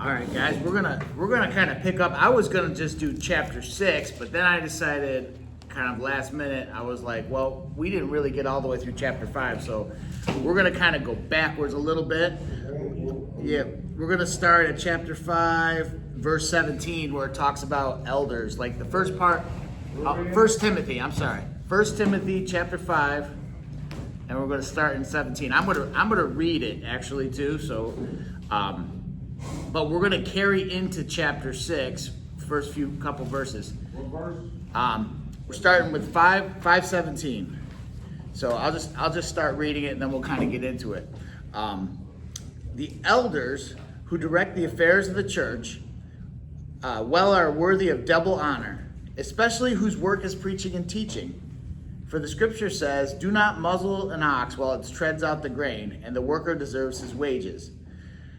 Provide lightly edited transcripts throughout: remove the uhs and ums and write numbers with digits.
All right, guys, we're gonna kind of pick up. I was gonna just do chapter 6, but then I decided, kind of last minute, I was like, well, we didn't really get all the way through chapter 5, so we're gonna kind of go backwards a little bit. Yeah, we're gonna start at chapter 5, verse 17, where it talks about elders. Like the first part, 1 Timothy. I'm sorry, 1 Timothy chapter 5. And we're going to start in 17. I'm gonna read it actually too. So, but we're going to carry into chapter 6, first few couple verses. What verse? We're starting with 5:17. So I'll just start reading it and then we'll kind of get into it. The elders who direct the affairs of the church are worthy of double honor, especially whose work is preaching and teaching. For the scripture says, do not muzzle an ox while it treads out the grain, and the worker deserves his wages.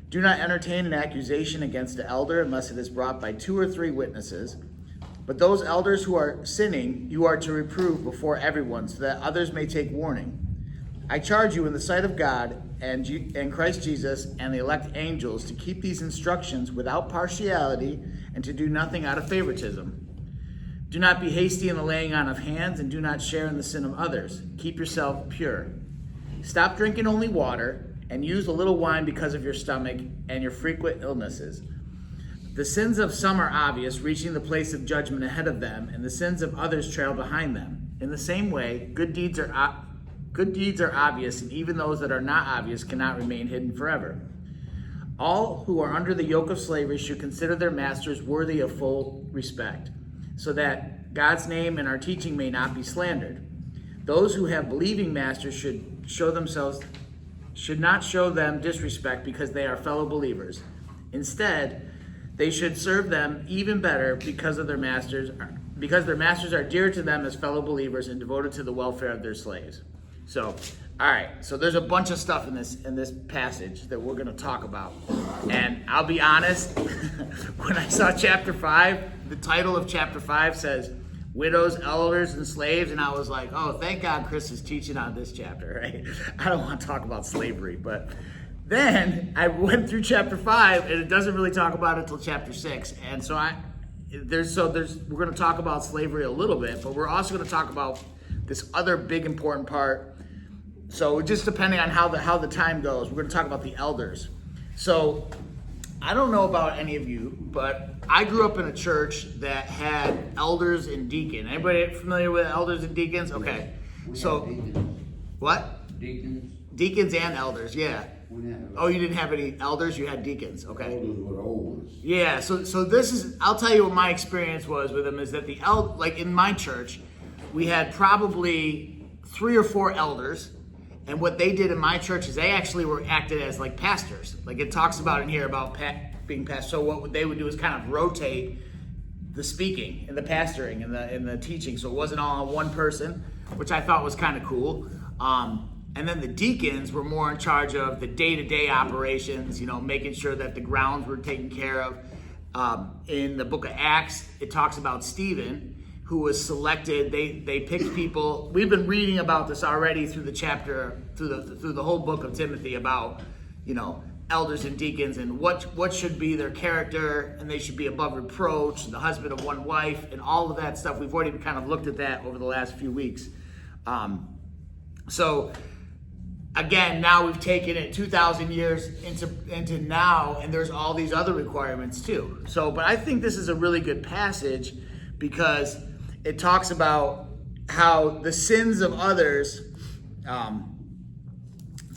Do not entertain an accusation against the elder unless it is brought by 2 or 3 witnesses. But those elders who are sinning, you are to reprove before everyone, so that others may take warning. I charge you in the sight of God and Christ Jesus and the elect angels to keep these instructions without partiality and to do nothing out of favoritism. Do not be hasty in the laying on of hands, and do not share in the sin of others. Keep yourself pure. Stop drinking only water, and use a little wine because of your stomach and your frequent illnesses. The sins of some are obvious, reaching the place of judgment ahead of them, and the sins of others trail behind them. In the same way, good deeds are obvious, and even those that are not obvious cannot remain hidden forever. All who are under the yoke of slavery should consider their masters worthy of full respect, so that God's name and our teaching may not be slandered. Those who have believing masters should not show them disrespect because they are fellow believers. Instead, they should serve them even better because their masters are dear to them as fellow believers and devoted to the welfare of their slaves. So, all right. So there's a bunch of stuff in this passage that we're going to talk about. And I'll be honest, when I saw chapter 5, the title of chapter 5 says widows, elders, and slaves, and I was like, oh, thank God Chris is teaching on this chapter, right? I don't want to talk about slavery, but then I went through chapter 5, and it doesn't really talk about it until chapter 6. And so we're going to talk about slavery a little bit, but we're also going to talk about this other big important part. So just depending on how the time goes, we're going to talk about the elders. So I don't know about any of you, but I grew up in a church that had elders and deacons. Anybody familiar with elders and deacons? Okay. So what? Deacons. Deacons and elders, yeah. Oh, you didn't have any elders, you had deacons. Okay. Elders were oldest. Yeah, so this is, I'll tell you what my experience was with them is that like in my church, we had probably 3 or 4 elders. And what they did in my church is they actually were acted as like pastors. Like it talks about in here about being pastors. So what they would do is kind of rotate the speaking and the pastoring and the teaching. So it wasn't all on one person, which I thought was kind of cool. And then the deacons were more in charge of the day-to-day operations, making sure that the grounds were taken care of. In the book of Acts, it talks about Stephen, who was selected. They picked people. We've been reading about this already through the chapter, through the whole book of Timothy about, elders and deacons and what should be their character, and they should be above reproach, the husband of one wife, and all of that stuff. We've already kind of looked at that over the last few weeks. So again, now we've taken it 2,000 years into now, and there's all these other requirements too. So, but I think this is a really good passage because it talks about how the sins of others,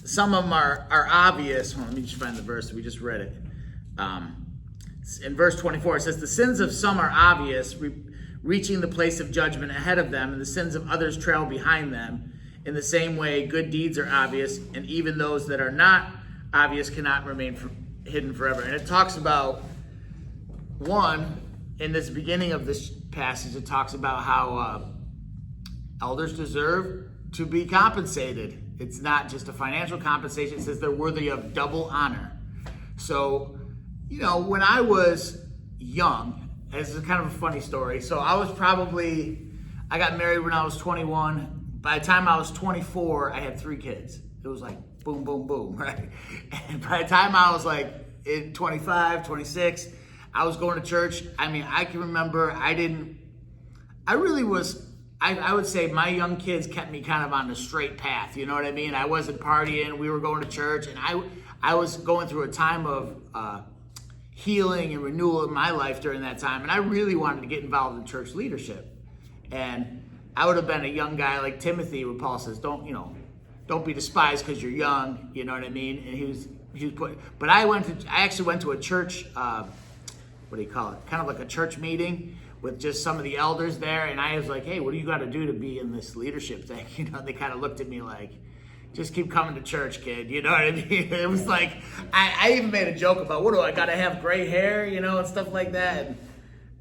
some of them are obvious. Let me just find the verse. We just read it. In verse 24, it says, the sins of some are obvious, reaching the place of judgment ahead of them, and the sins of others trail behind them. In the same way, good deeds are obvious, and even those that are not obvious cannot remain hidden forever. And it talks about, in this beginning of this passage, it talks about how elders deserve to be compensated. It's not just a financial compensation. It says they're worthy of double honor. So, when I was young, this is kind of a funny story. So I got married when I was 21. By the time I was 24, I had 3 kids. It was like boom, boom, boom, right? And by the time I was like in 25, 26, I was going to church. I mean, I can remember I would say my young kids kept me kind of on the straight path. You know what I mean? I wasn't partying. We were going to church, and I was going through a time of healing and renewal in my life during that time. And I really wanted to get involved in church leadership. And I would have been a young guy like Timothy, where Paul says, don't be despised because you're young. You know what I mean? And he was but I actually went to a church, what do you call it? Kind of like a church meeting with just some of the elders there. And I was like, hey, what do you got to do to be in this leadership thing? You know, they kind of looked at me like, just keep coming to church, kid. You know what I mean? It was like, I even made a joke about, what do I got to have gray hair, you know, and stuff like that. And,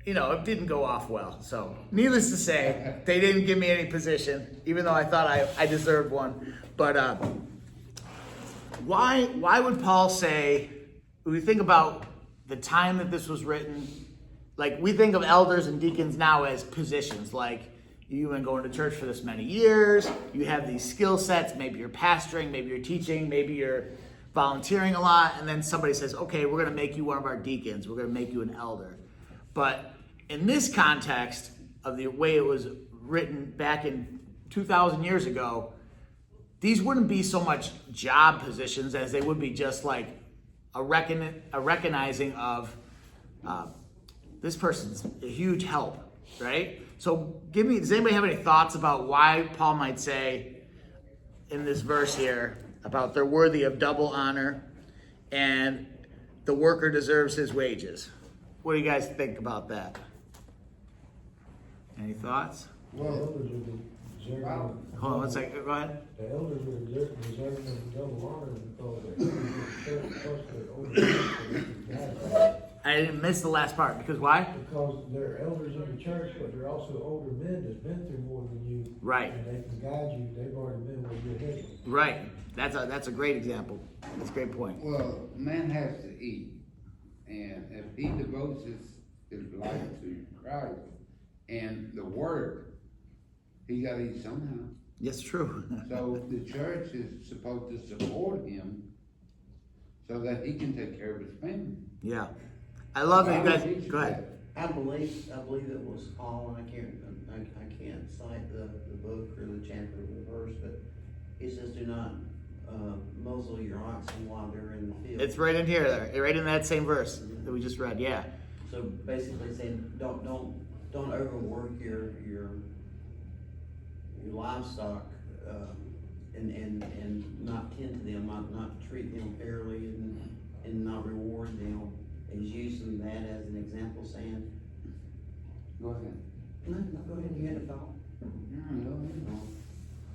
you know, it didn't go off well. So needless to say, they didn't give me any position, even though I thought I deserved one. But why would Paul say, when we think about the time that this was written, like we think of elders and deacons now as positions, like you've been going to church for this many years, you have these skill sets, maybe you're pastoring, maybe you're teaching, maybe you're volunteering a lot, and then somebody says, okay, we're going to make you one of our deacons, we're going to make you an elder. But in this context of the way it was written back in 2,000 years ago, these wouldn't be so much job positions as they would be just like a recognizing of this person's a huge help, right? So does anybody have any thoughts about why Paul might say in this verse here about they're worthy of double honor and the worker deserves his wages? What do you guys think about that? Any thoughts? Well, elders are deserving. Hold on one second. Go ahead. The elders are deserving of double honor because they're plus they're older. I didn't miss the last part because why? Because they're elders in the church, but they're also older men that's been through more than you. Right. And they can guide you. They've already been where you're headed. Right. That's a great example. That's a great point. Well, man has to eat, and if he devotes his life to Christ and the Word, he got to eat somehow. Yes, true. So the church is supposed to support him so that he can take care of his family. Yeah, I love that you guys. Go ahead. I believe it was Paul, and I can't cite the book or the chapter or the verse, but he says, "Do not muzzle your oxen while they're in the field." It's right in here, right in that same verse that we just read. Yeah. So basically, saying don't overwork your livestock, and not tend to them, not treat them fairly, and not reward them. He's using that as an example, saying, Go ahead. No, go ahead, you had a thought.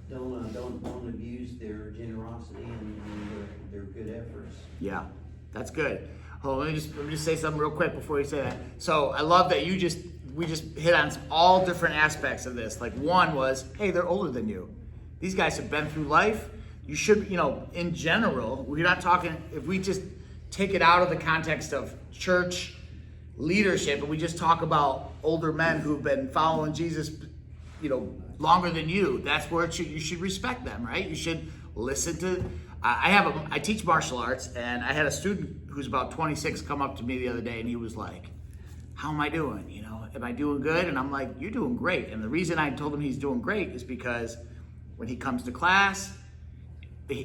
Don't abuse their generosity and their good efforts. Yeah, that's good. Hold on, let me just say something real quick before you say that. So I love that we just hit on all different aspects of this. Like one was, hey, they're older than you. These guys have been through life. You should, in general, we're not talking, if we just take it out of the context of church leadership and we just talk about older men who've been following Jesus, longer than you, that's where you should respect them, right? You should listen to, I teach martial arts, and I had a student who's about 26 come up to me the other day, and he was like, how am I doing? Am I doing good? And I'm like, you're doing great. And the reason I told him he's doing great is because when he comes to class,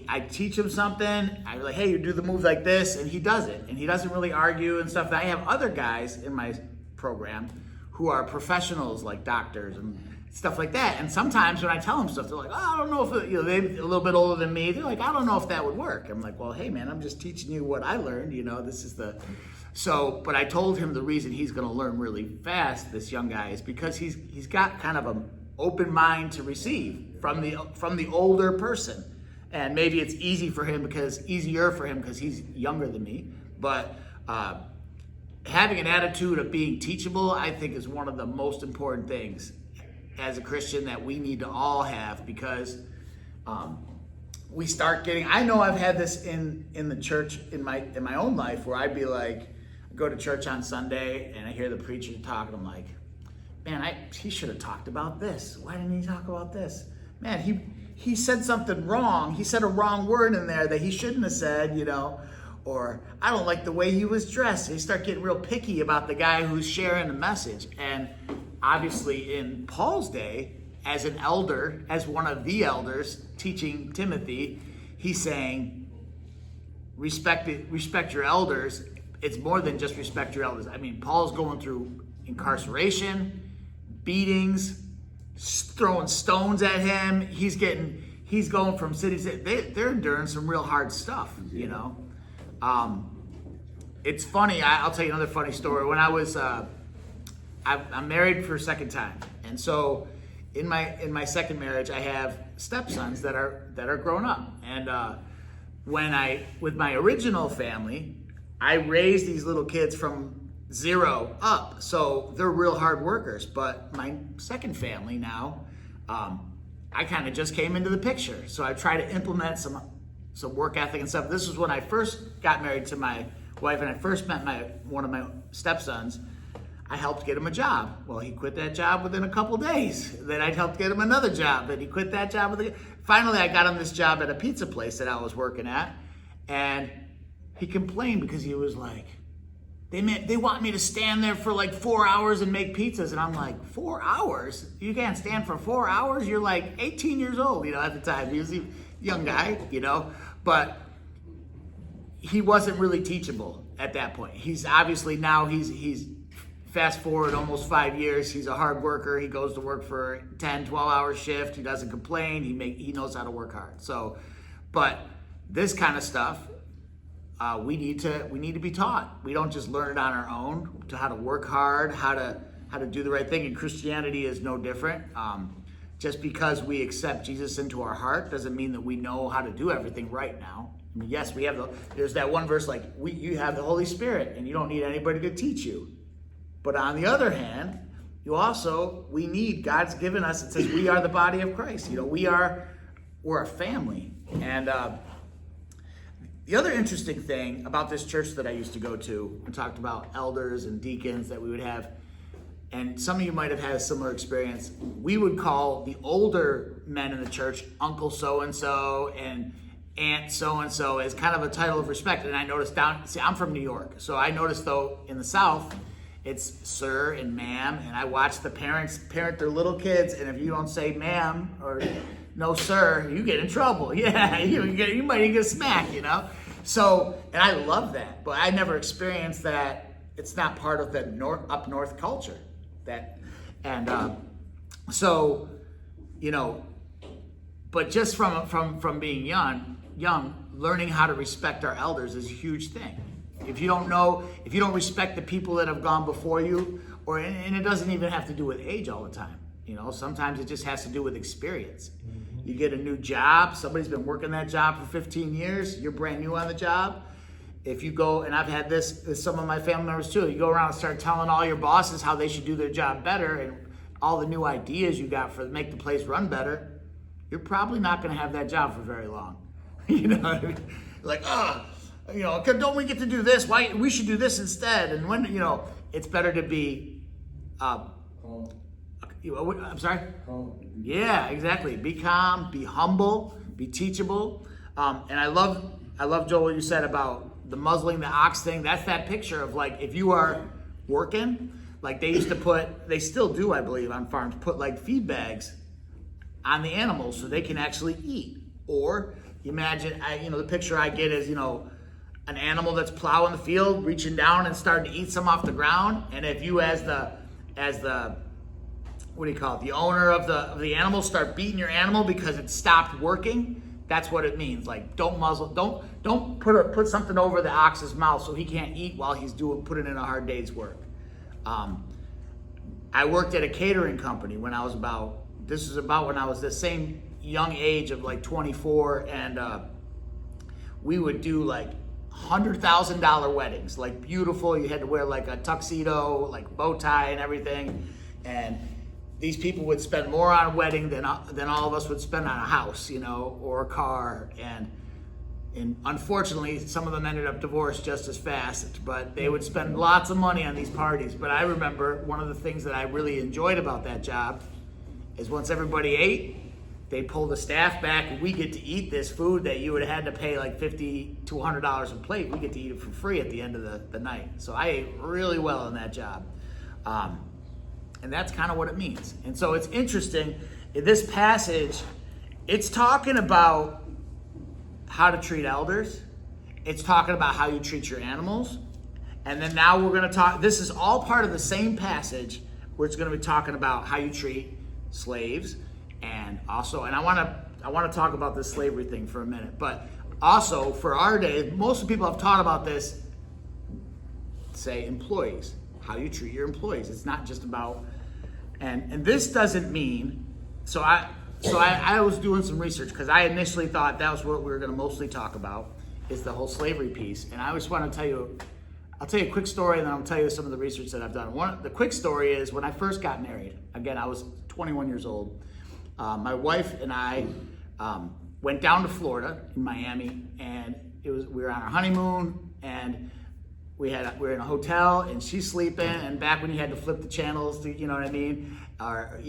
I teach him something, I'm like, hey, you do the move like this, and he does it. And he doesn't really argue and stuff. I have other guys in my program who are professionals, like doctors and stuff like that. And sometimes when I tell them stuff, they're like, oh, I don't know if, they're a little bit older than me. They're like, I don't know if that would work. I'm like, well, hey, man, I'm just teaching you what I learned. This is but I told him the reason he's going to learn really fast, this young guy, is because he's got kind of an open mind to receive from the older person. And maybe it's easier for him because he's younger than me. But having an attitude of being teachable, I think, is one of the most important things as a Christian that we need to all have, because we start getting, I know I've had this in the church in my own life, where I'd be like, I go to church on Sunday and I hear the preacher talk, and I'm like, man, he should have talked about this. Why didn't he talk about this? Man, he said something wrong. He said a wrong word in there that he shouldn't have said, or I don't like the way he was dressed. They start getting real picky about the guy who's sharing the message. And obviously in Paul's day, as an elder, as one of the elders teaching Timothy, he's saying, respect your elders. It's more than just respect your elders. I mean, Paul's going through incarceration, beatings, throwing stones at him. He's going from city to city. They're enduring some real hard stuff, you know. It's funny. I'll tell you another funny story. When I was, I'm married for a second time, and so in my second marriage, I have stepsons that are grown up. And with my original family, I raised these little kids from 0 up, so they're real hard workers. But my second family now, I kind of just came into the picture, so I try to implement some work ethic and stuff. This was when I first got married to my wife, and I first met one of my stepsons. I helped get him a job. Well, he quit that job within a couple days. Then I helped get him another job. Then he quit that job. Finally, I got him this job at a pizza place that I was working at, and he complained because he was like, they want me to stand there for like 4 hours and make pizzas. And I'm like, 4 hours? You can't stand for 4 hours? You're like 18 years old, you know, at the time. He was a young guy, you know, but he wasn't really teachable at that point. He's obviously now he's fast forward almost 5 years. He's a hard worker. He goes to work for 10, 12-hour shift. He doesn't complain. He knows how to work hard. So, but this kind of stuff, we need to be taught. We don't just learn it on our own to how to work hard, how to do the right thing. And Christianity is no different. Just because we accept Jesus into our heart doesn't mean that we know how to do everything right now. I mean, yes, there's that one verse like you have the Holy Spirit and you don't need anybody to teach you. But on the other hand, we need, God's given us, it says we are the body of Christ. You know, we're a family. And the other interesting thing about this church that I used to go to, we talked about elders and deacons that we would have, and some of you might have had a similar experience. We would call the older men in the church Uncle so-and-so and Aunt so-and-so as kind of a title of respect. And I noticed I'm from New York, so I noticed though in the South, it's sir and ma'am, and I watch the parents parent their little kids, and if you don't say ma'am or no sir, you get in trouble. Yeah, you might even get smacked, you know? So, and I love that, but I never experienced that. It's not part of the up north culture. So, you know, but just from being young, learning how to respect our elders is a huge thing. If you don't respect the people that have gone before you, and it doesn't even have to do with age all the time. You know, sometimes it just has to do with experience. Mm-hmm. You get a new job, somebody's been working that job for 15 years, you're brand new on the job. If you go, and I've had this with some of my family members too, you go around and start telling all your bosses how they should do their job better and all the new ideas you got for make the place run better, you're probably not going to have that job for very long. You know what I mean? Like, you know, don't we get to do this? Why we should do this instead? And when, you know, it's better to be, I'm sorry? Yeah, exactly. Be calm, be humble, be teachable. And I love Joel, what you said about the muzzling the ox thing. That's that picture of like, if you are working, like they used to they still do, I believe, on farms, put like feed bags on the animals so they can actually eat. Or imagine, the picture I get is, an animal that's plowing the field, reaching down and starting to eat some off the ground. And if you as the what do you call it? The owner of the animal start beating your animal because it stopped working. That's what it means. Like, don't muzzle, don't put something over the ox's mouth so he can't eat while he's putting in a hard day's work. I worked at a catering company when I was when I was the same young age of like 24, and we would do like $100,000 weddings, like beautiful. You had to wear like a tuxedo, like bow tie and everything. And these people would spend more on a wedding than all of us would spend on a house, or a car. And unfortunately, some of them ended up divorced just as fast, but they would spend lots of money on these parties. But I remember one of the things that I really enjoyed about that job is once everybody ate, they pull the staff back, and we get to eat this food that you would have had to pay like $50 to $100 a plate. We get to eat it for free at the end of the night. So I ate really well in that job. And that's kind of what it means. And so it's interesting, in this passage, it's talking about how to treat elders. It's talking about how you treat your animals. And then now we're going to talk, this is all part of the same passage where it's going to be talking about how you treat slaves. And also, and I want to talk about this slavery thing for a minute, but also for our day, most of the people have taught about this, say employees, how you treat your employees. It's not just about, and this doesn't mean, so I was doing some research because I initially thought that was what we were going to mostly talk about, is the whole slavery piece. And I just want to tell you, I'll tell you a quick story and then I'll tell you some of the research that I've done. The quick story is when I first got married, again, I was 21 years old. My wife and I went down to Florida in Miami, and we were on our honeymoon, and we were in a hotel, and she's sleeping. And back when you had to flip the channels, you know what I mean? Or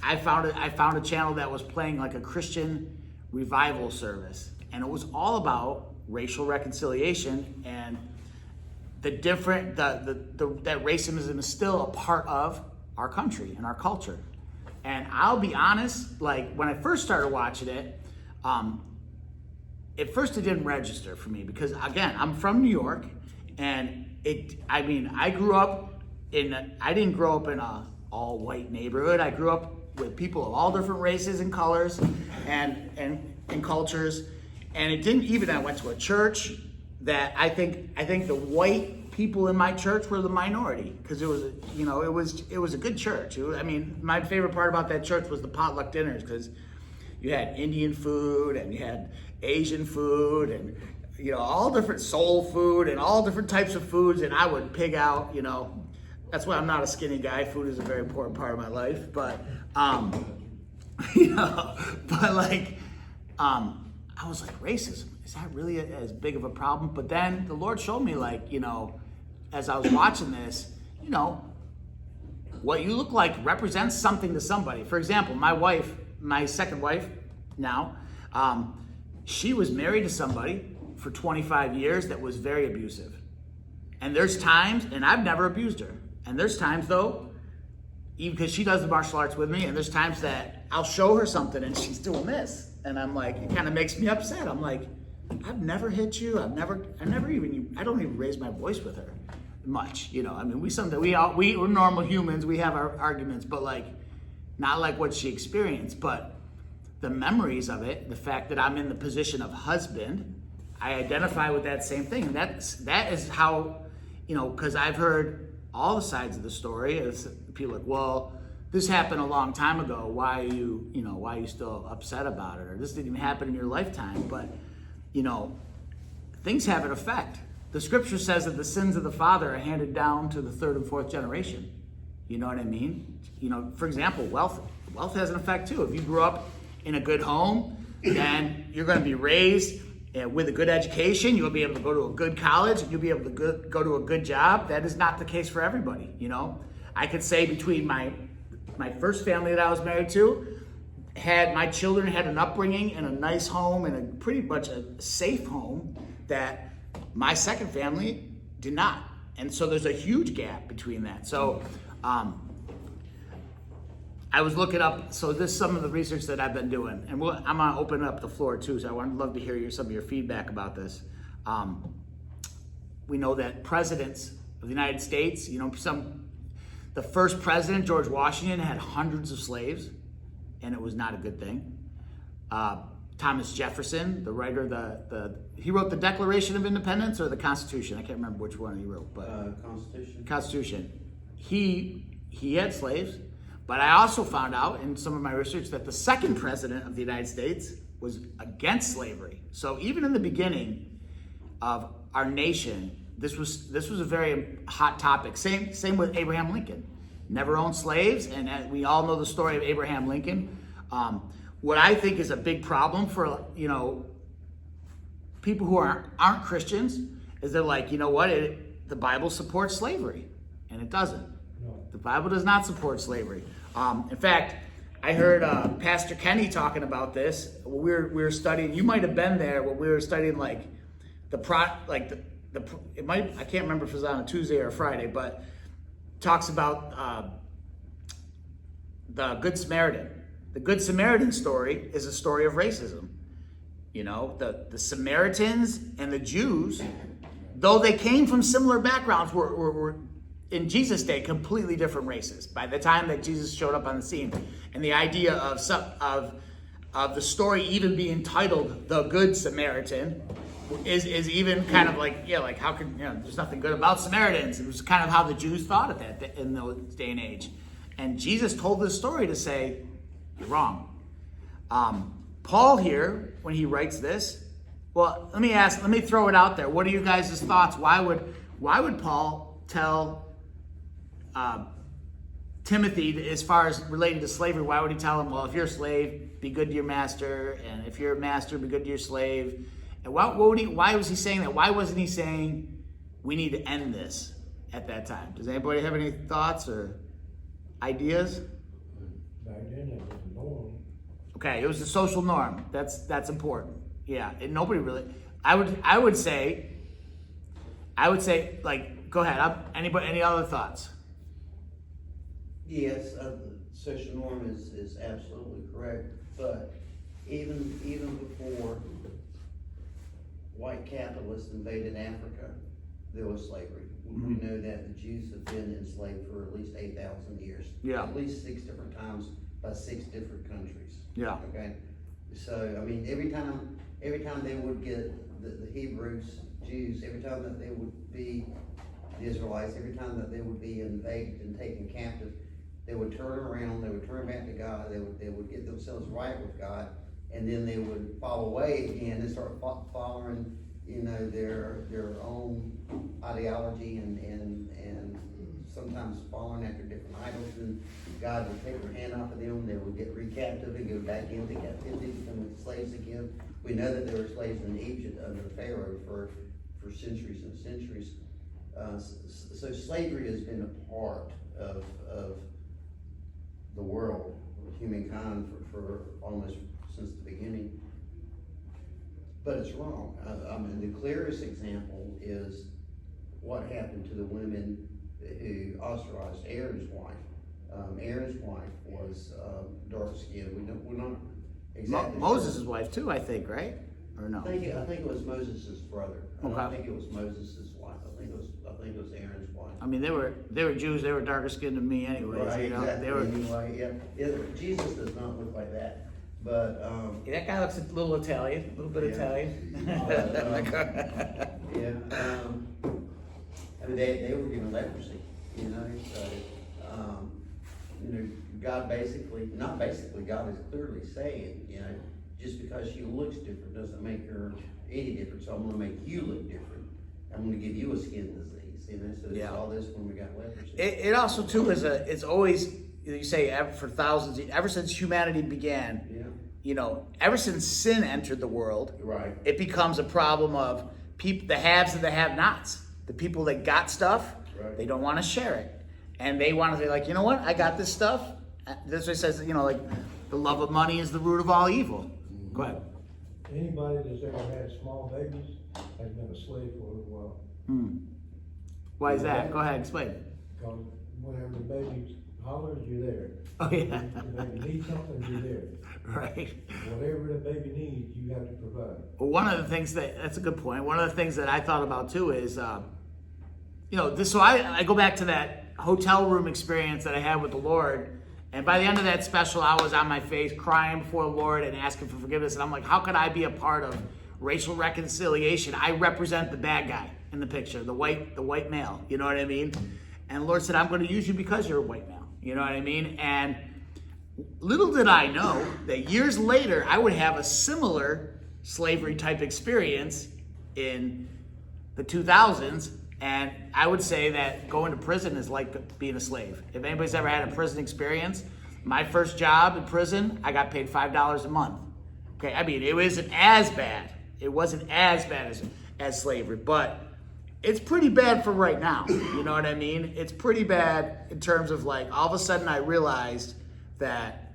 I found a channel that was playing like a Christian revival service, and it was all about racial reconciliation and that racism is still a part of our country and our culture. And I'll be honest, like when I first started watching it, at first it didn't register for me because, again, I'm from New York, and I didn't grow up in a all white neighborhood. I grew up with people of all different races and colors and cultures. And it didn't even, I went to a church that I think the white people in my church were the minority, because it was a good church. My favorite part about that church was the potluck dinners, because you had Indian food and you had Asian food and all different soul food and all different types of foods, and I would pig out. That's why I'm not a skinny guy. Food is a very important part of my life, but I was like, racism, is that really as big of a problem? But then the Lord showed me, as I was watching this, what you look like represents something to somebody. For example, my second wife now, she was married to somebody for 25 years that was very abusive. And there's times, and I've never abused her, and there's times though, even because she does the martial arts with me, and there's times that I'll show her something and she's doing this. And I'm like, it kind of makes me upset. I'm like, I've never hit you. I don't even raise my voice with her much. We're normal humans. We have our arguments, but not like what she experienced. But the memories of it, the fact that I'm in the position of husband, I identify with that same thing. And that is how, because I've heard all the sides of the story. It's people like, well, this happened a long time ago. Why are you still upset about it? Or this didn't even happen in your lifetime. But, things have an effect. The scripture says that the sins of the father are handed down to the third and fourth generation. You know what I mean? For example, wealth has an effect too. If you grew up in a good home, then you're going to be raised with a good education. You'll be able to go to a good college. You'll be able to go to a good job. That is not the case for everybody. I could say between my first family that I was married to, my children had an upbringing in a nice home and a pretty much a safe home that my second family did not. And so there's a huge gap between that. So I was looking up, so this is some of the research that I've been doing, and I'm gonna open up the floor too, so I would love to hear some of your feedback about this. We know that presidents of the United States, the first president, George Washington, had hundreds of slaves, and it was not a good thing. Thomas Jefferson, the writer, he wrote the Declaration of Independence or the Constitution. I can't remember which one he wrote, but Constitution. He had slaves, but I also found out in some of my research that the second president of the United States was against slavery. So even in the beginning of our nation, this was a very hot topic. Same with Abraham Lincoln. Never owned slaves, and we all know the story of Abraham Lincoln. What I think is a big problem for people who aren't Christians is they're like, the Bible supports slavery, and it doesn't. No. The Bible does not support slavery. In fact, I heard Pastor Kenny talking about this. We were studying. You might have been there when we were studying like it might, I can't remember if it was on a Tuesday or a Friday, but talks about the Good Samaritan. The Good Samaritan story is a story of racism. You know, the Samaritans and the Jews, though they came from similar backgrounds, were in Jesus' day completely different races. By the time that Jesus showed up on the scene, and the idea of the story even being titled "The Good Samaritan" is even kind of like, yeah, like how could, you know, there's nothing good about Samaritans. It was kind of how the Jews thought of that in the day and age. And Jesus told this story to say, you're wrong. Paul here, when he writes this, well, let me throw it out there. What are you guys' thoughts? Why would Paul tell Timothy, as far as related to slavery, why would he tell him, well, if you're a slave, be good to your master, and if you're a master, be good to your slave? And why was he saying that? Why wasn't he saying we need to end this at that time? Does anybody have any thoughts or ideas? Back then, it was the norm. Okay, it was the social norm. That's important. Yeah, and nobody really. I would say, like, go ahead. Any other thoughts? Yes, the social norm is absolutely correct, but even before white capitalists invaded Africa, there was slavery. We know that the Jews have been enslaved for at least 8,000 years. Yeah. At least 6 different times by 6 different countries. Yeah. Okay. So I mean, every time they would get the Hebrews, Jews, every time that they would be the Israelites, every time that they would be invaded and taken captive, they would turn around, they would turn back to God, they would get themselves right with God, and then they would fall away again and start following, you know, their own ideology and sometimes following after different idols, and God would take their hand off of them, they would get recaptive and go back into captivity, become slaves again. We know that there were slaves in Egypt under Pharaoh for centuries and centuries. So slavery has been a part of the world, humankind, for almost since the beginning. But it's wrong. I mean, the clearest example is what happened to the women who ostracized Aaron's wife. Aaron's wife was dark skinned. We're not exactly Moses' sure. wife too, I think, right? Or no? I think it was Moses' brother. I don't Okay. think it was Moses' wife. I think it was Aaron's wife. I mean, they were Jews. They were darker skinned than me, anyways. Right, You know, exactly. they were. Anyway, yeah. Jesus does not look like that, but That guy looks a little Italian, a little bit Yeah. Italian. I mean, they were given leprosy, you know. So, you know, God God is clearly saying, you know, just because she looks different doesn't make her any different. So I'm going to make you look different. I'm going to give you a skin disease, you know. So it's Yeah. all this when we got leprosy. It also too it's always, you say, for thousands, ever since humanity began. Yeah. You know, ever since sin entered the world, Right. it becomes a problem of people, the haves and the have-nots. The people that got stuff, Right. they don't want to share it. And they want to be like, you know what, I got this stuff. This way says, you know, like, the love of money is the root of all evil. Go ahead. Anybody that's ever had small babies has been a slave for a little while. Why is that? Go ahead, explain. Because whenever the baby hollers, you're there. Oh, yeah. The baby needs something, you're there. Right. Whatever the baby needs, you have to provide. Well, one of the things that's a good point. One of the things that I thought about too is, you know, this. So I go back to that hotel room experience that I had with the Lord, and by the end of that special, I was on my face crying before the Lord and asking for forgiveness. And I'm like, how could I be a part of racial reconciliation? I represent the bad guy in the picture, the white male. You know what I mean? And the Lord said, I'm going to use you because you're a white male. You know what I mean? And little did I know that years later, I would have a similar slavery type experience in the 2000s. And I would say that going to prison is like being a slave. If anybody's ever had a prison experience, my first job in prison, I got paid $5 a month. Okay, I mean, it wasn't as bad. It wasn't as bad as slavery, but it's pretty bad for right now. You know what I mean? It's pretty bad in terms of, like, all of a sudden I realized that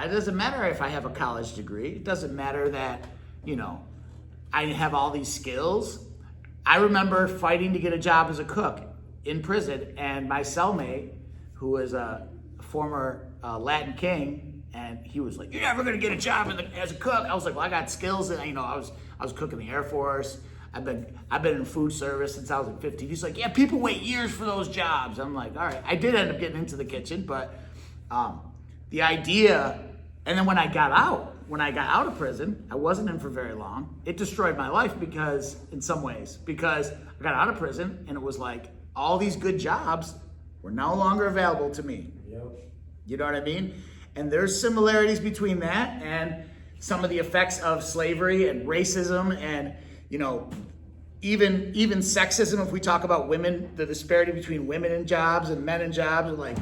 It doesn't matter if I have a college degree. It doesn't matter that, I have all these skills. I remember fighting to get a job as a cook in prison, and my cellmate, who was a former Latin king, and he was like, "You're never gonna get a job as a cook." I was like, "Well, I got skills," and I was cooking the Air Force. I've been in food service since I was like 15. He's like, "Yeah, people wait years for those jobs." I'm like, "All right." I did end up getting into the kitchen, but the idea, and then when I got out of prison, I wasn't in for very long. It destroyed my life because I got out of prison and it was like all these good jobs were no longer available to me. Yep. You know what I mean? And there's similarities between that and some of the effects of slavery and racism and, even sexism. If we talk about women, the disparity between women in jobs and men in jobs, are like,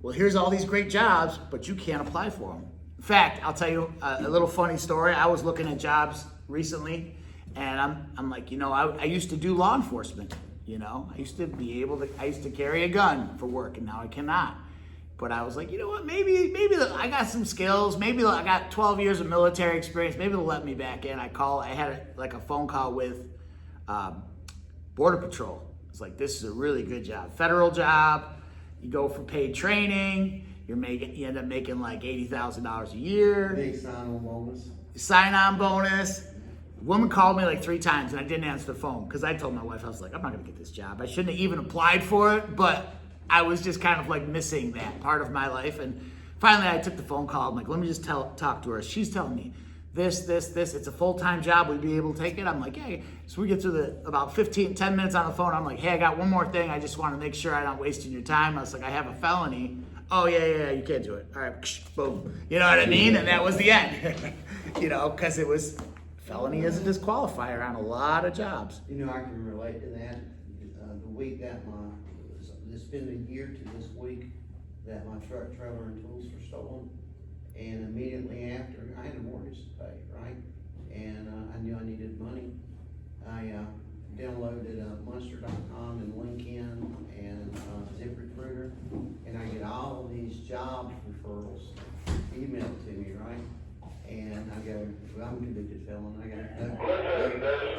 well, here's all these great jobs, but you can't apply for them. In fact, I'll tell you a little funny story. I was looking at jobs recently, and I'm like, I used to do law enforcement. I used to carry a gun for work, and now I cannot. But I was like, you know what? Maybe I got some skills. Maybe I got 12 years of military experience. Maybe they'll let me back in. I had a phone call with Border Patrol. It's like, this is a really good job, federal job. You go for paid training. You end up making like $80,000 a year. Big sign-on bonus. Sign-on bonus. Woman called me like 3 times and I didn't answer the phone because I told my wife, I was like, I'm not gonna get this job. I shouldn't have even applied for it, but I was just kind of like missing that part of my life. And finally I took the phone call. I'm like, let me just talk to her. She's telling me this. It's a full-time job. Would you be able to take it? I'm like, yeah. So we get through about 10 minutes on the phone. I'm like, hey, I got one more thing. I just want to make sure I'm not wasting your time. I was like, I have a felony. Oh, yeah, you can't do it. All right, boom. You know what I mean? And that was the end. Because it was, felony is a disqualifier on a lot of jobs. I can relate to that. The week that it's been a year to this week that my truck, trailer, and tools were stolen. And immediately after, I had a mortgage to pay, right? And I knew I needed money. I downloaded Monster.com and LinkedIn and ZipRecruiter, and I get all of these job referrals emailed to me, right? And I go, well, I'm a convicted felon. I go, Listen,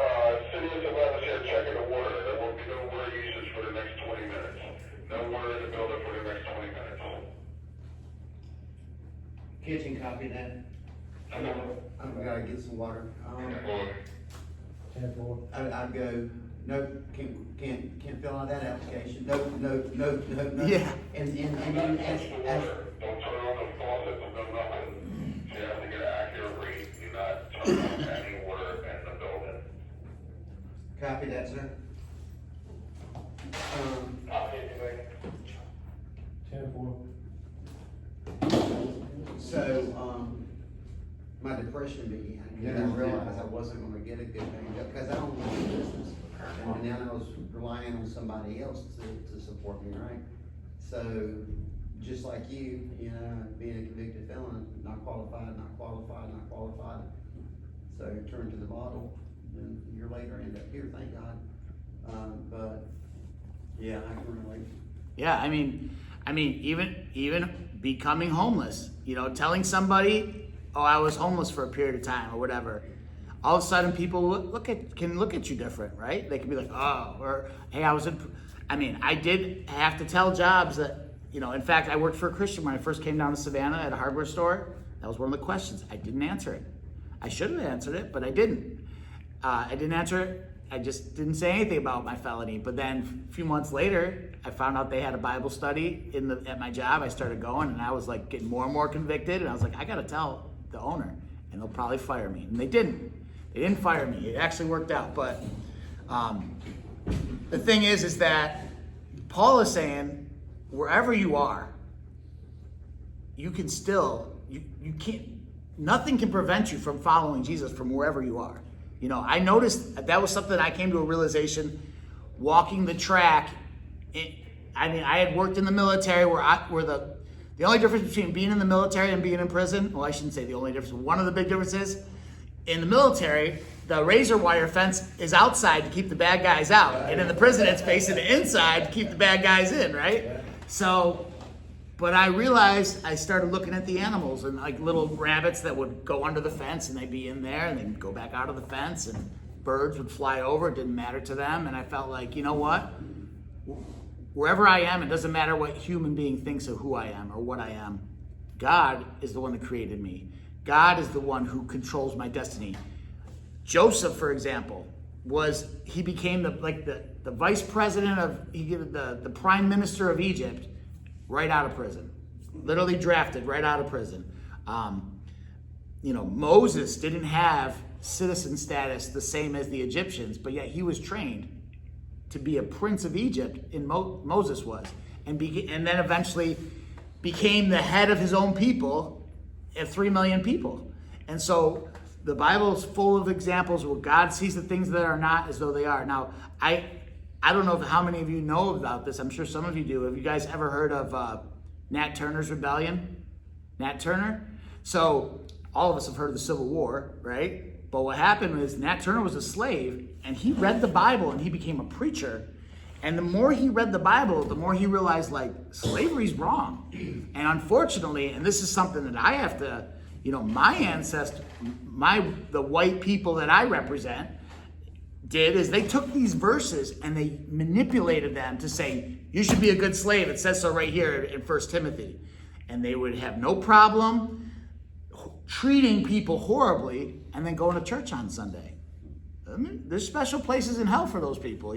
there's City of Savannah here checking the water. There will be no water usage for the next 20 minutes. No water in the building for the next 20 minutes. kitchen copy that. I gotta get some water. 10-4. I'd go, nope, can't fill out that application, nope. Yeah. And then ask, Don't turn on the faucets, no nothing. You have to get an accurate read. Do not turn on any water in the building. copy that, sir. Copy anything. 10-4. So, my depression began, and I realized I wasn't gonna get a good thing, because I don't want a business. And then I was relying on somebody else to support me, right? So, just like you, being a convicted felon, not qualified. So I turned to the bottle, and a year later I ended up here, thank God. But, yeah, I can relate. Yeah, I mean, even becoming homeless, telling somebody, oh, I was homeless for a period of time or whatever. All of a sudden people can look at you different, right? They can be like, oh, or, hey, I did have to tell jobs that, in fact, I worked for a Christian when I first came down to Savannah at a hardware store. That was one of the questions. I didn't answer it. I should have answered it, but I didn't. I didn't answer it. I just didn't say anything about my felony. But then a few months later, I found out they had a Bible study at my job. I started going, and I was like getting more and more convicted. And I was like, I got to tell the owner, and they'll probably fire me. And they didn't. They didn't fire me. It actually worked out. But the thing is that Paul is saying, wherever you are, you can still, you can't, nothing can prevent you from following Jesus from wherever you are. I noticed that was something I came to a realization walking the track. I had worked in the military where the only difference between being in the military and being in prison, well, I shouldn't say the only difference, one of the big differences, in the military, the razor wire fence is outside to keep the bad guys out. And in the prison, it's facing the inside to keep the bad guys in, right? So But I realized, I started looking at the animals, and like little rabbits that would go under the fence and they'd be in there and they'd go back out of the fence, and birds would fly over. It didn't matter to them. And I felt like, you know what? Wherever I am, it doesn't matter what human being thinks of who I am or what I am. God is the one that created me. God is the one who controls my destiny. Joseph, for example, he became the vice president of the prime minister of Egypt right out of prison, literally drafted right out of prison. Moses didn't have citizen status the same as the Egyptians, but yet he was trained to be a prince of Egypt, and Moses was, and then eventually became the head of his own people of 3 million people. And so the Bible is full of examples where God sees the things that are not as though they are. Now, I don't know how many of you know about this. I'm sure some of you do. Have you guys ever heard of Nat Turner's rebellion? Nat Turner? So all of us have heard of the Civil War, right? But what happened was Nat Turner was a slave, and he read the Bible and he became a preacher. And the more he read the Bible, the more he realized, like, slavery's wrong. And unfortunately, and this is something that I have to, my ancestors, the white people that I represent did, is they took these verses and they manipulated them to say, you should be a good slave. It says so right here in 1 Timothy. And they would have no problem treating people horribly and then going to church on Sunday. I mean, there's special places in hell for those people,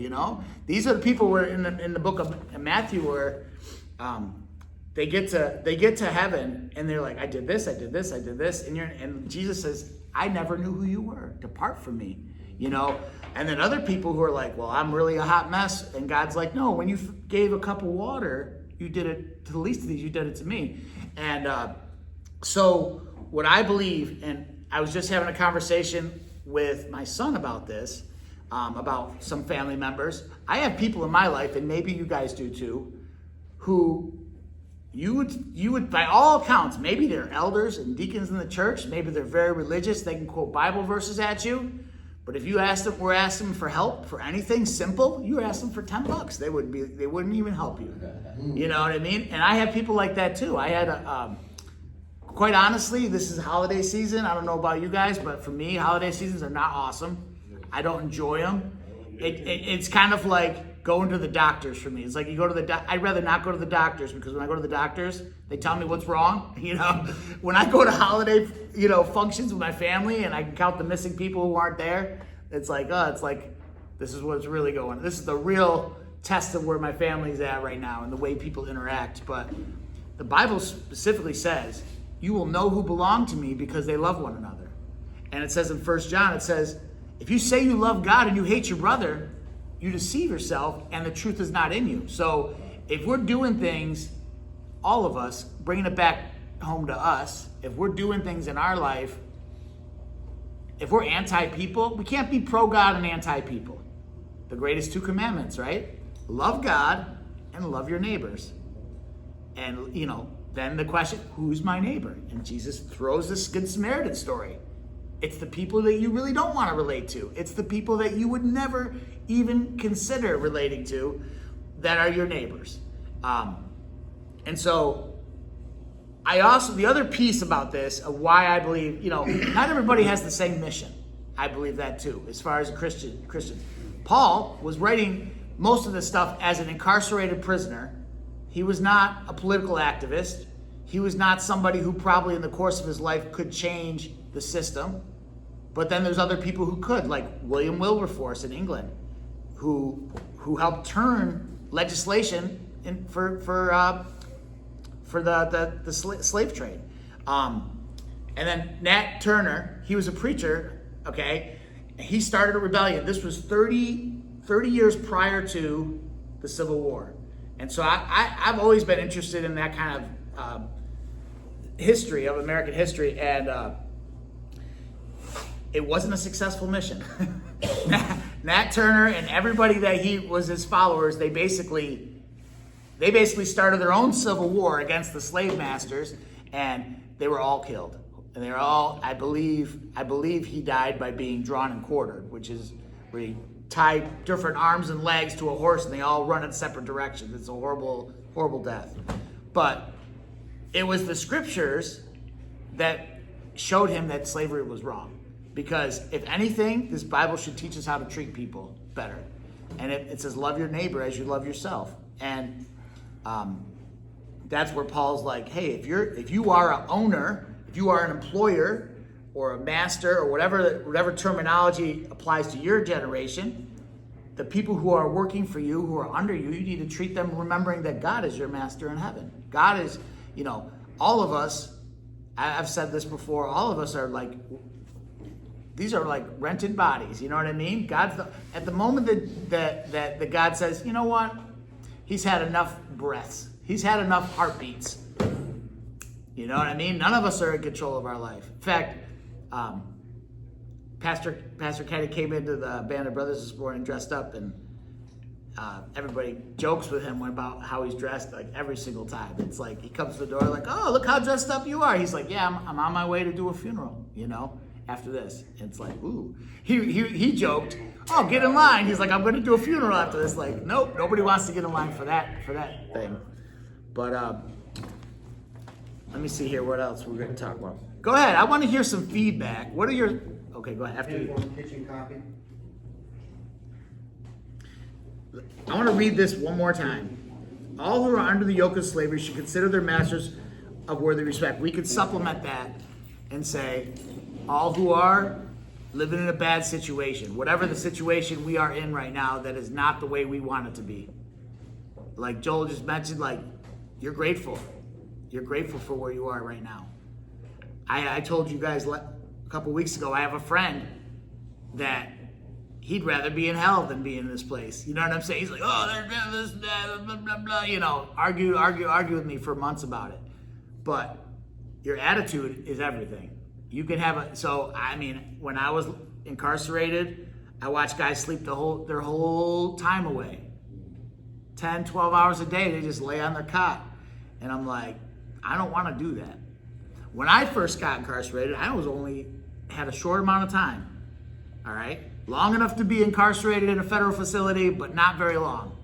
These are the people where in the book of Matthew where they get to heaven and they're like, I did this, and Jesus says, I never knew who you were. Depart from me, And then other people who are like, well, I'm really a hot mess, and God's like, no, when you gave a cup of water, you did it to the least of these, you did it to me. And so what I believe, and I was just having a conversation with my son about this, about some family members. I have people in my life, and maybe you guys do too, who you would by all accounts, maybe they're elders and deacons in the church, maybe they're very religious, they can quote Bible verses at you, but if you asked them for help for anything simple, you asked them for $10, they wouldn't even help you. You know what I mean? And I have people like that too. I had quite honestly, this is holiday season. I don't know about you guys, but for me, holiday seasons are not awesome. I don't enjoy them. It's kind of like going to the doctors for me. It's like you go to I'd rather not go to the doctors, because when I go to the doctors, they tell me what's wrong. When I go to holiday, functions with my family and I can count the missing people who aren't there, it's like this is what's really going on. This is the real test of where my family's at right now and the way people interact. But the Bible specifically says, you will know who belong to me because they love one another. And it says in 1 John, it says, if you say you love God and you hate your brother, you deceive yourself and the truth is not in you. So if we're doing things, all of us, bringing it back home to us, if we're doing things in our life, if we're anti-people, we can't be pro-God and anti-people. The greatest 2 commandments, right? Love God and love your neighbors. And, then the question, who's my neighbor? And Jesus throws this Good Samaritan story. It's the people that you really don't want to relate to. It's the people that you would never even consider relating to that are your neighbors. And so the other piece about this of why I believe, not everybody has the same mission. I believe that too, as far as Christians. Paul was writing most of this stuff as an incarcerated prisoner. He was not a political activist. He was not somebody who probably in the course of his life could change the system. But then there's other people who could, like William Wilberforce in England, who helped turn legislation for the slave trade. And then Nat Turner, he was a preacher, okay? He started a rebellion. This was 30 years prior to the Civil War. And so I've always been interested in that kind of history of American history, and it wasn't a successful mission. Nat Turner and everybody that he was his followers, they basically started their own civil war against the slave masters, and they were all killed. And they're all, I believe he died by being drawn and quartered, which is where you tie different arms and legs to a horse and they all run in separate directions. It's a horrible, horrible death. But it was the scriptures that showed him that slavery was wrong. Because if anything, this Bible should teach us how to treat people better. And it says, love your neighbor as you love yourself. And that's where Paul's like, hey, if you are an owner, if you are an employer or a master or whatever terminology applies to your generation, the people who are working for you, who are under you, you need to treat them remembering that God is your master in heaven. God is, all of us, I've said this before, all of us are like, these are like rented bodies, you know what I mean? At the moment that God says, you know what? He's had enough breaths. He's had enough heartbeats. You know what I mean? None of us are in control of our life. In fact, Pastor Kenny came into the Band of Brothers this morning dressed up, and everybody jokes with him about how he's dressed like every single time. It's like he comes to the door like, oh, look how dressed up you are. He's like, yeah, I'm on my way to do a funeral, after this. And it's like, ooh. He joked, oh, get in line. He's like, I'm going to do a funeral after this. Like, nope, nobody wants to get in line for that thing. But let me see here what else we're going to talk about. Go ahead. I want to hear some feedback. What are your... Okay, go ahead. After you. Uniform kitchen copy. I want to read this one more time. All who are under the yoke of slavery should consider their masters of worthy respect. We could supplement that and say, all who are living in a bad situation, whatever the situation we are in right now that is not the way we want it to be. Like Joel just mentioned, like, you're grateful. You're grateful for where you are right now. I told you guys a couple weeks ago, I have a friend that he'd rather be in hell than be in this place. You know what I'm saying? He's like, oh, there's this, that, blah, blah, blah. Argue with me for months about it. But your attitude is everything. You can have when I was incarcerated, I watched guys sleep their whole time away. 10, 12 hours a day, they just lay on their cot. And I'm like, I don't want to do that. When I first got incarcerated, I had a short amount of time. All right? Long enough to be incarcerated in a federal facility, but not very long.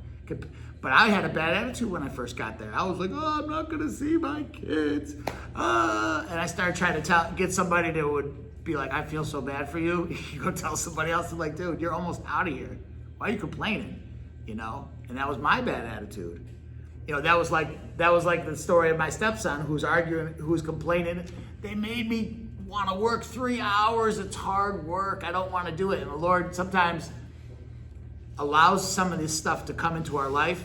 But I had a bad attitude when I first got there. I was like, oh, I'm not going to see my kids. And I started trying to get somebody that would be like, I feel so bad for you. You go tell somebody else, like, dude, you're almost out of here. Why are you complaining? And that was my bad attitude. That was like the story of my stepson who's complaining. They made me want to work 3 hours. It's hard work. I don't want to do it. And the Lord sometimes allows some of this stuff to come into our life,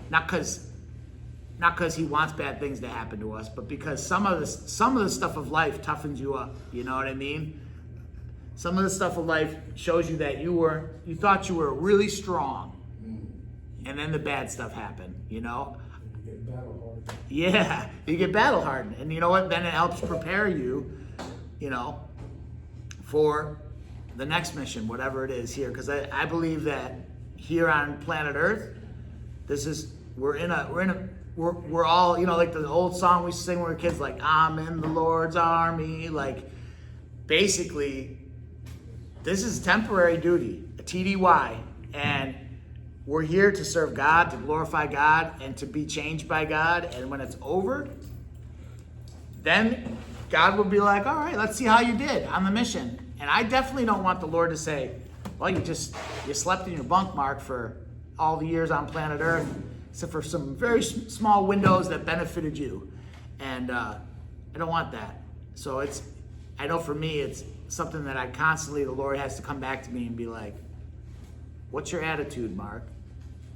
not because he wants bad things to happen to us, but because some of the stuff of life toughens you up. You know what I mean? Some of the stuff of life shows you that you thought you were really strong, and then the bad stuff happened. You get battle hardened. Yeah, you get battle hardened, and you know what? Then it helps prepare you, for the next mission, whatever it is here. Because I believe that here on planet Earth, we're all, like the old song we used to sing when we were kids, like, I'm in the Lord's army. Like, basically, this is temporary duty, a TDY, and we're here to serve God, to glorify God, and to be changed by God. And when it's over, then God will be like, all right, let's see how you did on the mission. And I definitely don't want the Lord to say, well, you slept in your bunk, Mark, for all the years on planet Earth, except for some very small windows that benefited you. And I don't want that. So I know for me, it's something that the Lord has to come back to me and be like, what's your attitude, Mark?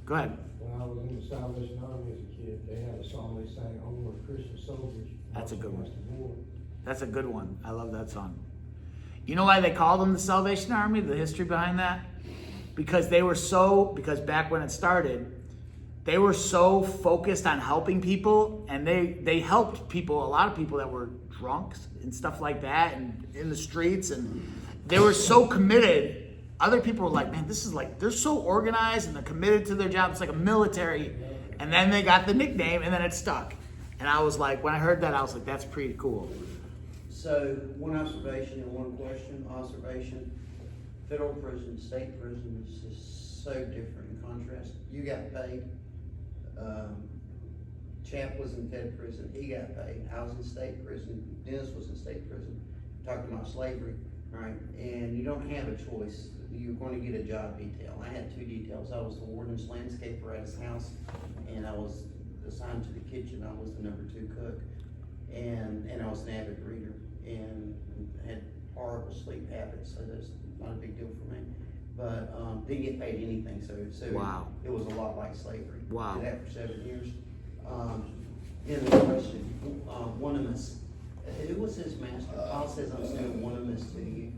Go ahead. When I was in the Salvation Army as a kid, they had a song they sang, Onward Christian Soldiers. That's a good one. That's a good one. I love that song. You know why they called them the Salvation Army? The history behind that? Because back when it started, they were so focused on helping people, and they helped people, a lot of people that were drunks and stuff like that, and in the streets, and they were so committed. Other people were like, man, this is like, they're so organized and they're committed to their job. It's like a military. And then they got the nickname, and then it stuck. And I was like, when I heard that, I was like, that's pretty cool. So, one observation and one question. Observation, federal prison, state prison is just so different in contrast. You got paid Champ was in Fed prison, he got paid. I was in state prison, Dennis was in state prison, talking about slavery, right? And you don't have a choice. You're going to get a job detail. I had 2 details. I was the warden's landscaper at his house, and I was assigned to the kitchen. I was the number 2 cook, and I was an avid reader, and had horrible sleep habits, so that's not a big deal for me. But didn't get paid anything, so Wow. it was a lot like slavery. Wow. Did that for 7 years. In the question, Onesimus, who was his master? Paul says, I'm sending Onesimus to you.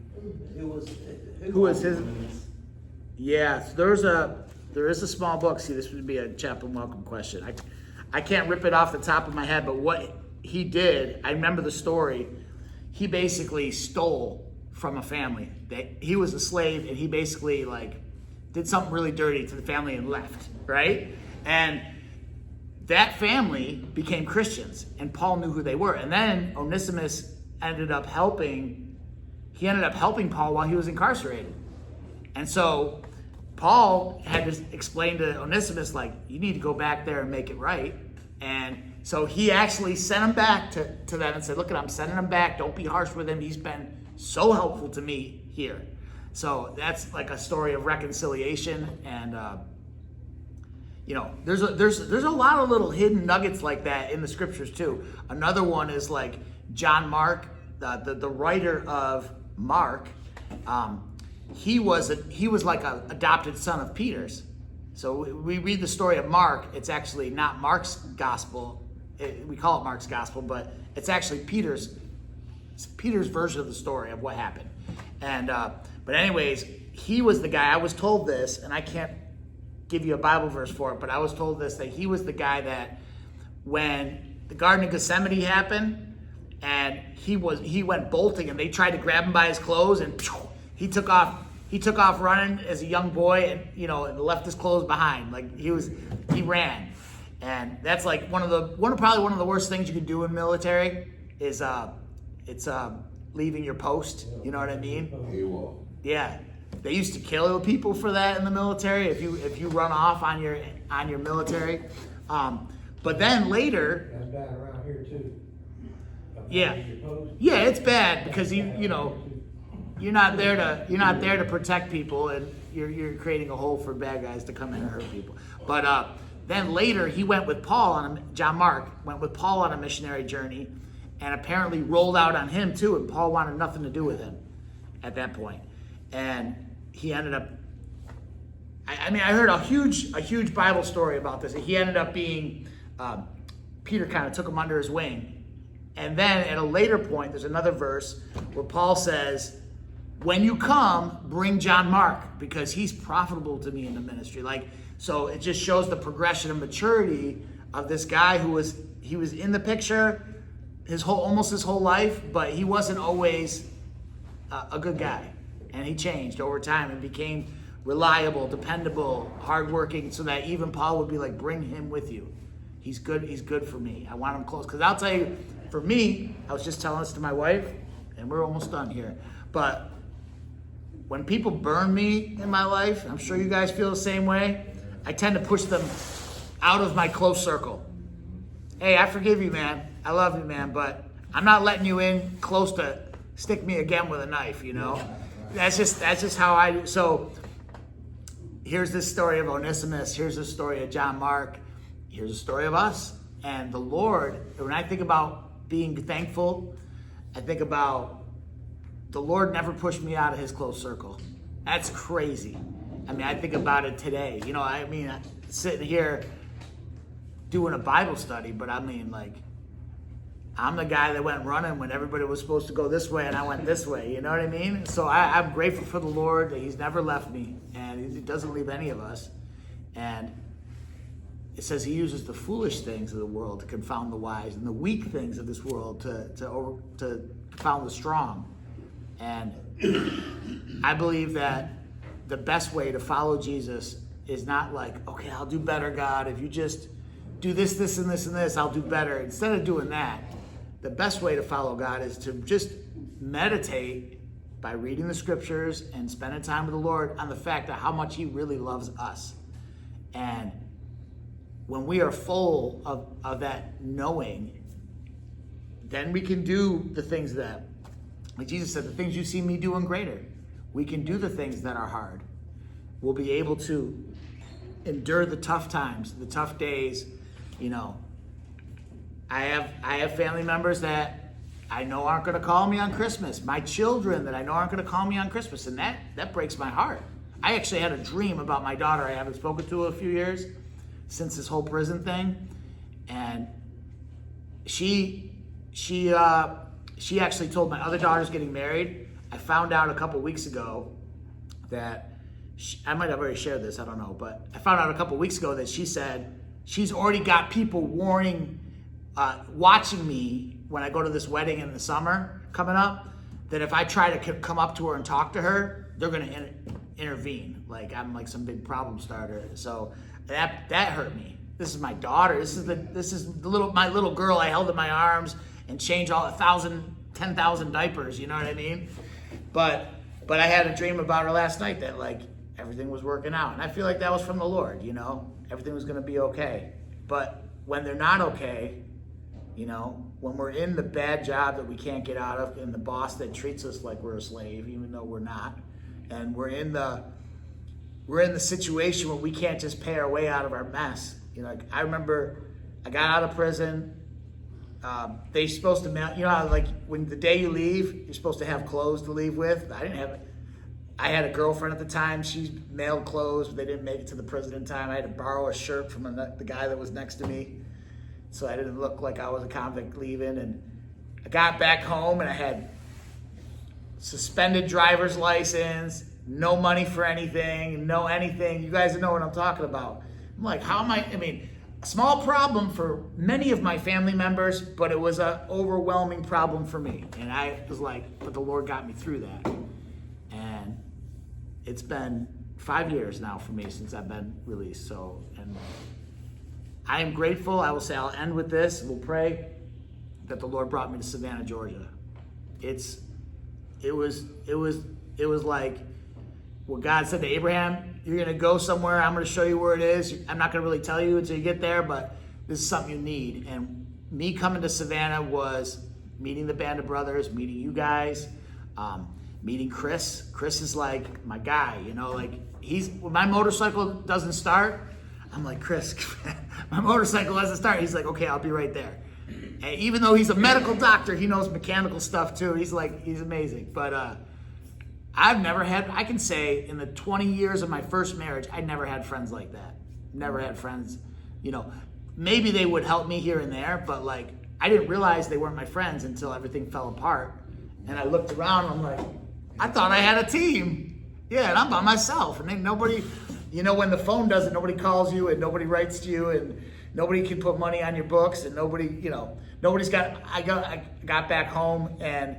Who was his- Onesimus? Yeah, so there is a small book. See, this would be a chaplain welcome question. I can't rip it off the top of my head, but what he did, I remember the story. He basically stole from a family. He was a slave, and he basically like did something really dirty to the family and left, right? And that family became Christians, and Paul knew who they were. And then Onesimus ended up helping Paul while he was incarcerated. And so Paul had to explain to Onesimus, like, you need to go back there and make it right. And so he actually sent him back to them and said, look, I'm sending him back. Don't be harsh with him. He's been so helpful to me here. So that's like a story of reconciliation. And, there's a lot of little hidden nuggets like that in the scriptures too. Another one is like John Mark, the writer of Mark. He was like an adopted son of Peter's. So we read the story of Mark. It's actually not Mark's gospel. We call it Mark's gospel, but it's actually Peter's version of the story of what happened. And but anyways, he was the guy. I was told this, and I can't give you a Bible verse for it, but I was told this, that he was the guy that when the Garden of Gethsemane happened, and he went bolting, and they tried to grab him by his clothes, and he took off running as a young boy, and and left his clothes behind. Like he ran. And that's like probably one of the worst things you can do in military is it's leaving your post. You know what I mean? AWOL. Yeah. They used to kill people for that in the military if you run off on your military. But then later, That's bad around here too. yeah, it's bad because you're not there to protect people, and you're creating a hole for bad guys to come in and hurt people. But then later he went with Paul John Mark went with Paul on a missionary journey, and apparently rolled out on him too, and Paul wanted nothing to do with him at that point. And he ended up, I heard a huge Bible story about this. He ended up being, Peter kind of took him under his wing. And then at a later point, there's another verse where Paul says, when you come, bring John Mark, because he's profitable to me in the ministry. So it just shows the progression of maturity of this guy he was in the picture almost his whole life, but he wasn't always a good guy. And he changed over time and became reliable, dependable, hardworking, so that even Paul would be like, bring him with you. He's good for me. I want him close. Because I'll tell you, for me, I was just telling this to my wife, and we're almost done here. But when people burn me in my life, I'm sure you guys feel the same way, I tend to push them out of my close circle. Hey, I forgive you, man. I love you, man, but I'm not letting you in close to stick me again with a knife, That's just how I do. So here's this story of Onesimus. Here's the story of John Mark. Here's a story of us. And the Lord, when I think about being thankful, I think about the Lord never pushed me out of his close circle. That's crazy. I think about it today. Sitting here doing a Bible study, but I'm the guy that went running when everybody was supposed to go this way, and I went this way. You know what I mean? So I'm grateful for the Lord that he's never left me, and he doesn't leave any of us. And it says he uses the foolish things of the world to confound the wise, and the weak things of this world to confound the strong. And I believe that the best way to follow Jesus is not like, okay, I'll do better, God. If you just do this, this, and this, and this, I'll do better. Instead of doing that, the best way to follow God is to just meditate by reading the scriptures and spending time with the Lord on the fact of how much he really loves us. And when we are full of that knowing, then we can do the things that, like Jesus said, the things you see me doing greater. We can do the things that are hard. We'll be able to endure the tough times, the tough days. You know, I have family members that I know aren't going to call me on Christmas. My children that I know aren't going to call me on Christmas, and that breaks my heart. I actually had a dream about my daughter I haven't spoken to in a few years since this whole prison thing, and she actually told my other daughter's getting married. I found out a couple weeks ago that I might have already shared this, I don't know, but I found out a couple weeks ago that she said she's already got people watching me when I go to this wedding in the summer coming up, that if I try to come up to her and talk to her, they're going to intervene. Like I'm like some big problem starter. So that hurt me. This is my daughter. This is my little girl I held in my arms and changed all 10,000 diapers. You know what I mean? But I had a dream about her last night that like everything was working out, and I feel like that was from the Lord. You know, everything was going to be okay. But when they're not okay, you know, when we're in the bad job that we can't get out of, and the boss that treats us like we're a slave, even though we're not, and we're in the situation where we can't just pay our way out of our mess. You know, like, I remember I got out of prison. They're supposed to mail, you know how like when the day you leave, you're supposed to have clothes to leave with. I didn't have it. I had a girlfriend at the time. She mailed clothes, but they didn't make it to the prison in time. I had to borrow a shirt from the guy that was next to me, so I didn't look like I was a convict leaving. And I got back home and I had suspended driver's license, no money for anything, no anything. You guys know what I'm talking about. I'm like, how am I mean, a small problem for many of my family members, but it was an overwhelming problem for me. And I was like, but the Lord got me through that. And it's been 5 years now for me since I've been released. So, and I am grateful. I will say, I'll end with this. We'll pray that the Lord brought me to Savannah, Georgia. It was like what God said to Abraham, you're going to go somewhere. I'm going to show you where it is. I'm not going to really tell you until you get there, but this is something you need. And me coming to Savannah was meeting the Band of Brothers, meeting you guys, meeting Chris. Chris is like my guy, you know, like when my motorcycle doesn't start, I'm like, Chris, my motorcycle doesn't start. He's like, okay, I'll be right there. And even though he's a medical doctor, he knows mechanical stuff too. He's amazing. But I can say in the 20 years of my first marriage, I never had friends like that. Never had friends, you know, maybe they would help me here and there, but like, I didn't realize they weren't my friends until everything fell apart. And I looked around and I'm like, I thought I had a team. Yeah, and I'm by myself. And then nobody, you know, when the phone does it, nobody calls you and nobody writes to you and nobody can put money on your books and nobody, you know, I got back home and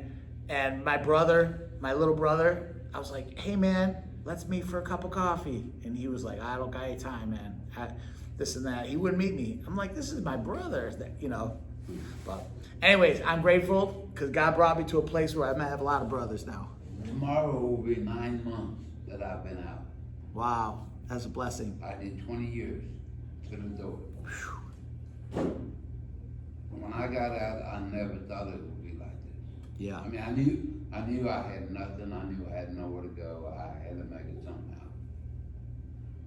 my little brother, I was like, hey man, let's meet for a cup of coffee. And he was like, I don't got any time, man. This and that. He wouldn't meet me. I'm like, this is my brother, you know. But anyways, I'm grateful because God brought me to a place where I might have a lot of brothers now. Tomorrow will be 9 months that I've been out. Wow, that's a blessing. I did 20 years. Couldn't do it. When I got out, I never thought it would be like this. Yeah. I mean, I knew I had nothing. I knew I had nowhere to go. I had to make it somehow.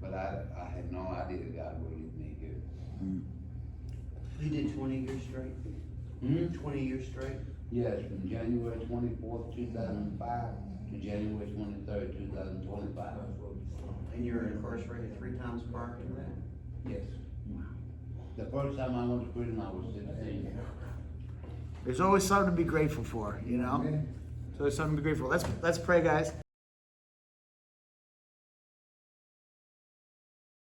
But I had no idea God would leave me here. You did 20 years straight? 20 years straight? Yes, from January 24th, 2005 to January 23rd, 2025. And you were incarcerated 3 times prior to that? Yes. The first time I went to prison, I was 16. There's always something to be grateful for, you know? There's always something to be grateful for. Let's pray, guys.